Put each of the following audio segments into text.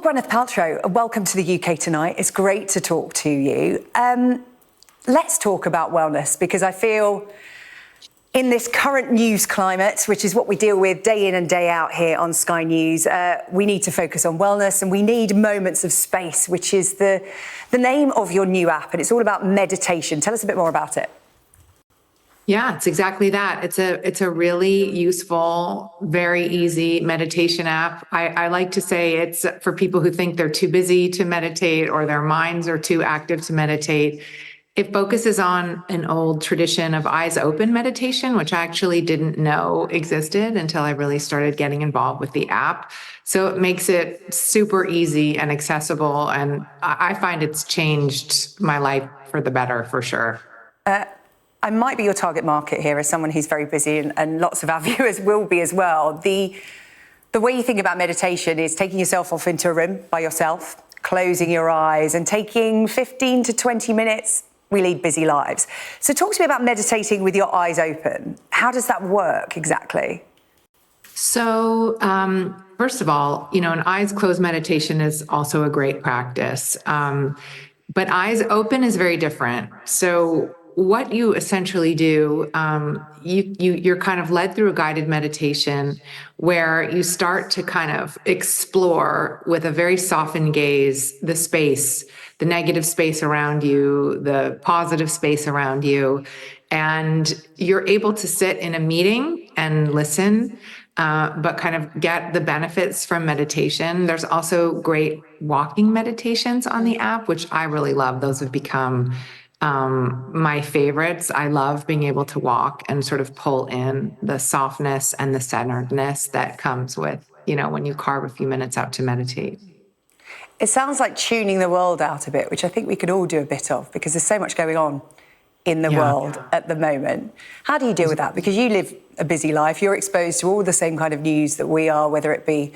Gwyneth Paltrow. Welcome to the UK tonight. It's great to talk to you. Let's talk about wellness, because I feel in this current news climate, which is what we deal with day in and day out here on Sky News, we need to focus on wellness, and we need moments of space, which is the name of your new app, and it's all about meditation. Tell us a bit more about it. Yeah, it's exactly that. It's a really useful, very easy meditation app. I like to say it's for people who think they're too busy to meditate or their minds are too active to meditate. It focuses on an old tradition of eyes open meditation, which I actually didn't know existed until I really started getting involved with the app. So it makes it super easy and accessible. And I find it's changed my life for the better, for sure. I might be your target market here as someone who's very busy, and lots of our viewers will be as well. The way you think about meditation is taking yourself off into a room by yourself, closing your eyes and taking 15 to 20 minutes. We lead busy lives. So talk to me about meditating with your eyes open. How does that work exactly? So, first of all, an eyes closed meditation is also a great practice. But eyes open is very different. So what you essentially do, you're kind of led through a guided meditation where you start to kind of explore with a very softened gaze the space, the negative space around you, the positive space around you. And you're able to sit in a meeting and listen, but kind of get the benefits from meditation. There's also great walking meditations on the app, which I really love. Those have become my favorites. I love being able to walk and sort of pull in the softness and the centeredness that comes with, when you carve a few minutes out to meditate. It sounds like tuning the world out a bit, which I think we could all do a bit of, because there's so much going on in the world at the moment. How do you deal with that? Because you live a busy life, you're exposed to all the same kind of news that we are, whether it be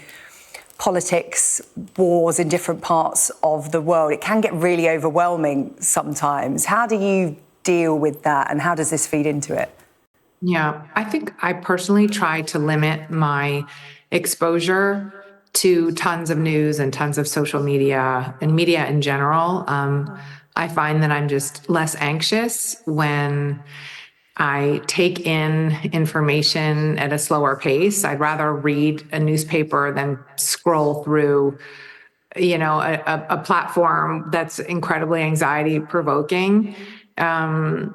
politics, wars in different parts of the world. It can get really overwhelming sometimes. How do you deal with that, and how does this feed into it? Yeah, I think I personally try to limit my exposure to tons of news and tons of social media and media in general. I find that I'm just less anxious when I take in information at a slower pace. I'd rather read a newspaper than scroll through, a platform that's incredibly anxiety provoking. And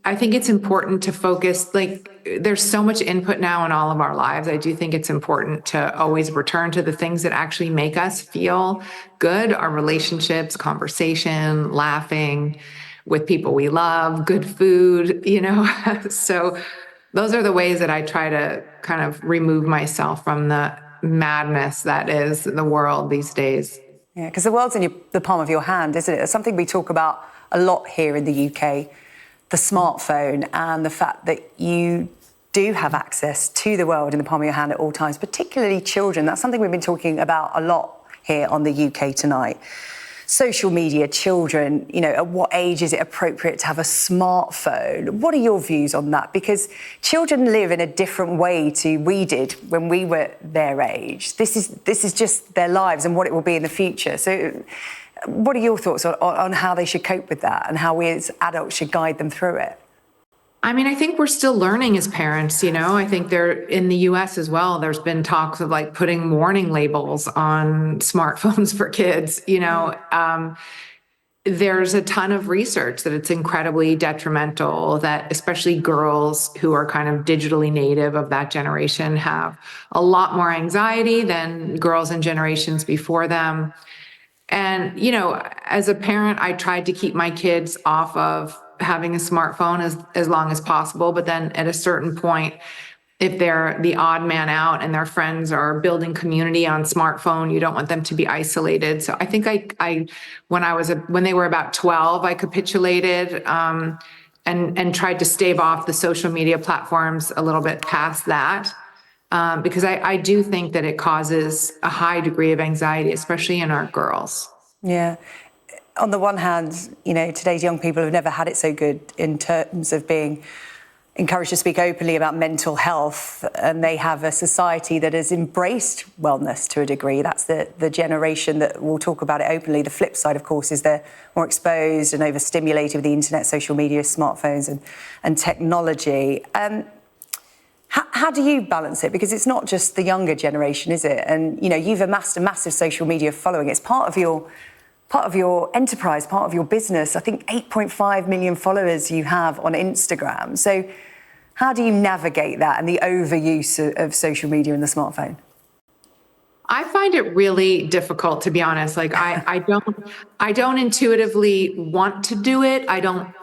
I think it's important to focus, there's so much input now in all of our lives. I do think it's important to always return to the things that actually make us feel good, our relationships, conversation, laughing with people we love, good food, So those are the ways that I try to kind of remove myself from the madness that is the world these days. Yeah, because the world's in the palm of your hand, isn't it? It's something we talk about a lot here in the UK, the smartphone, and the fact that you do have access to the world in the palm of your hand at all times, particularly children. That's something we've been talking about a lot here on the UK tonight. Social media, children, at what age is it appropriate to have a smartphone? What are your views on that? Because children live in a different way to we did when we were their age. This is just their lives and what it will be in the future. So what are your thoughts on how they should cope with that and how we as adults should guide them through it? I mean, I think we're still learning as parents, I think in the US as well, there's been talks of putting warning labels on smartphones for kids, there's a ton of research that it's incredibly detrimental, that especially girls who are kind of digitally native of that generation have a lot more anxiety than girls in generations before them. And, as a parent, I tried to keep my kids off of having a smartphone as long as possible. But then at a certain point, if they're the odd man out and their friends are building community on smartphone, you don't want them to be isolated. So I think when they were about 12, I capitulated and tried to stave off the social media platforms a little bit past that. Because I do think that it causes a high degree of anxiety, especially in our girls. Yeah. On the one hand, today's young people have never had it so good in terms of being encouraged to speak openly about mental health, and they have a society that has embraced wellness to a degree. That's the generation that will talk about it openly. The flip side, of course, is they're more exposed and overstimulated with the internet, social media, smartphones and technology. How do you balance it? Because it's not just the younger generation, is it? And, you know, you've amassed a massive social media following. It's part of your enterprise, part of your business. I think 8.5 million followers you have on Instagram. So how do you navigate that and the overuse of social media and the smartphone? I find it really difficult, to be honest. Like I don't intuitively want to do it. I don't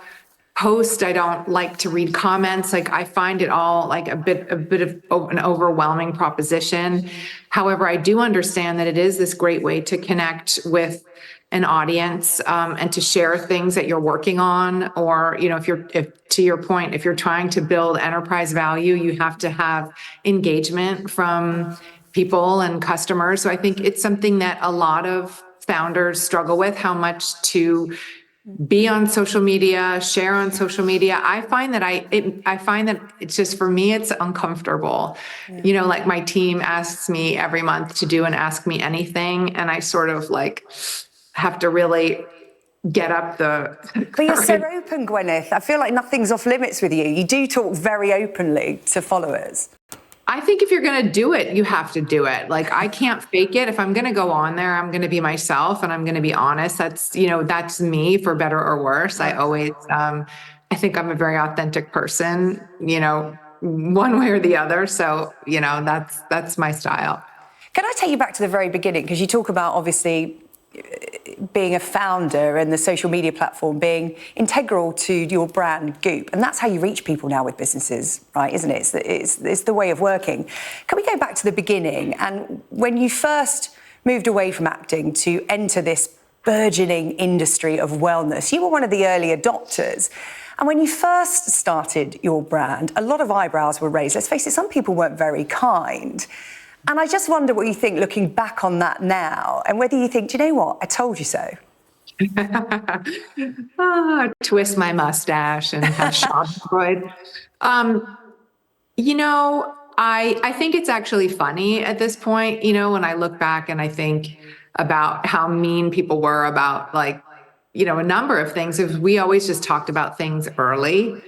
post. I don't like to read comments. Like I find it all like a bit of an overwhelming proposition. However, I do understand that it is this great way to connect with an audience, and to share things that you're working on, or, you know, if to your point, if you're trying to build enterprise value, you have to have engagement from people and customers. So I think it's something that a lot of founders struggle with, how much to be on social media, share on social media. I find that it's just, for me, it's uncomfortable. Yeah. You know, like my team asks me every month to do an Ask Me Anything, and I sort of like have to really get up the But you're so open, Gwyneth. I feel like nothing's off limits with you. You do talk very openly to followers. I think if you're going to do it, you have to do it. Like I can't fake it. If I'm going to go on there, I'm going to be myself and I'm going to be honest. That's, you know, that's me, for better or worse. I always, I think I'm a very authentic person, you know, one way or the other. So, you know, that's my style. Can I take you back to the very beginning? Because you talk about, obviously, being a founder and the social media platform being integral to your brand, Goop. And that's how you reach people now with businesses, right, isn't it? It's the way of working. Can we go back to the beginning? And when you first moved away from acting to enter this burgeoning industry of wellness, you were one of the early adopters. And when you first started your brand, a lot of eyebrows were raised. Let's face it, some people weren't very kind. And I just wonder what you think looking back on that now, and whether you think, do you know what, I told you so. Twist my mustache and have schadenfreude. You know, I think it's actually funny at this point, you know, when I look back and I think about how mean people were about, like, you know, a number of things. If we always just talked about things early,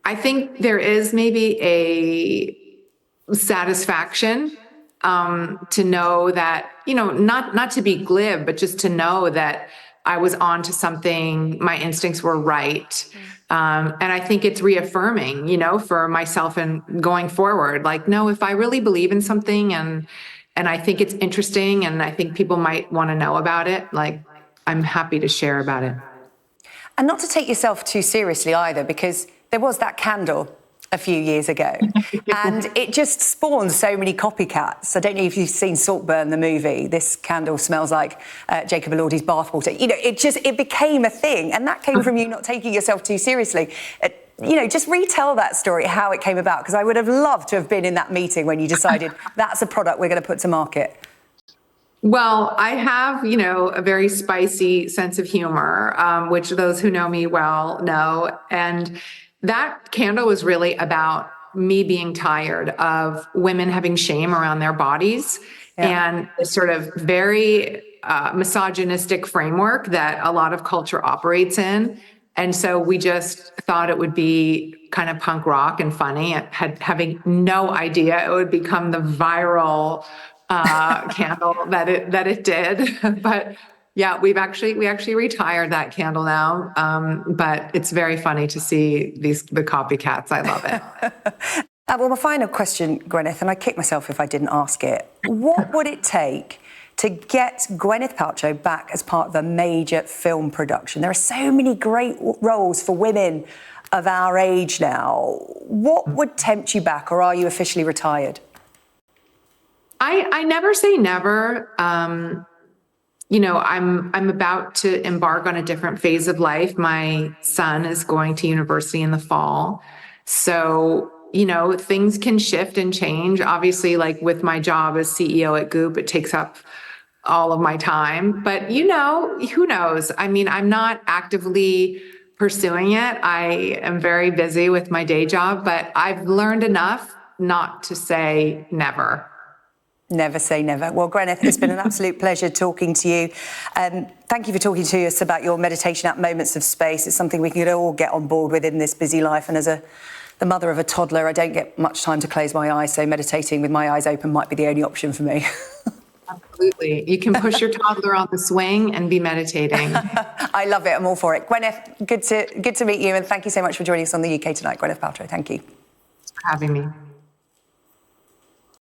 I think there is maybe a satisfaction to know that, you know, not to be glib, but just to know that I was onto something, my instincts were right. And I think it's reaffirming, you know, for myself and going forward, like, no, if I really believe in something and I think it's interesting and I think people might want to know about it, like, I'm happy to share about it. And not to take yourself too seriously either, because there was that candle a few years ago and it just spawned so many copycats. I don't know if you've seen Saltburn, the movie. This candle smells like Jacob Elordi's bathwater. You know, it became a thing, and that came from you not taking yourself too seriously. You know, just retell that story, how it came about, because I would have loved to have been in that meeting when you decided that's a product we're going to put to market. Well, I have, you know, a very spicy sense of humor, which those who know me well know. And that candle was really about me being tired of women having shame around their bodies, and this sort of very misogynistic framework that a lot of culture operates in. And so we just thought it would be kind of punk rock and funny, having no idea it would become the viral candle that it did. But yeah, we actually retired that candle now. But it's very funny to see the copycats. I love it. Well, my final question, Gwyneth, and I kick myself if I didn't ask it. What would it take to get Gwyneth Paltrow back as part of a major film production? There are so many great roles for women of our age now. What would tempt you back, or are you officially retired? I never say never. You know, I'm about to embark on a different phase of life. My son is going to university in the fall. So, you know, things can shift and change. Obviously, like with my job as CEO at Goop, it takes up all of my time. But, you know, who knows? I mean, I'm not actively pursuing it. I am very busy with my day job, but I've learned enough not to say never. Never say never. Well, Gwyneth, it's been an absolute pleasure talking to you. Thank you for talking to us about your meditation at moments of space. It's something we can all get on board with in this busy life. And as the mother of a toddler, I don't get much time to close my eyes, so meditating with my eyes open might be the only option for me. Absolutely. You can push your toddler on the swing and be meditating. I love it. I'm all for it. Gwyneth, good to meet you. And thank you so much for joining us on the UK Tonight, Gwyneth Paltrow. Thank you. Thanks for having me.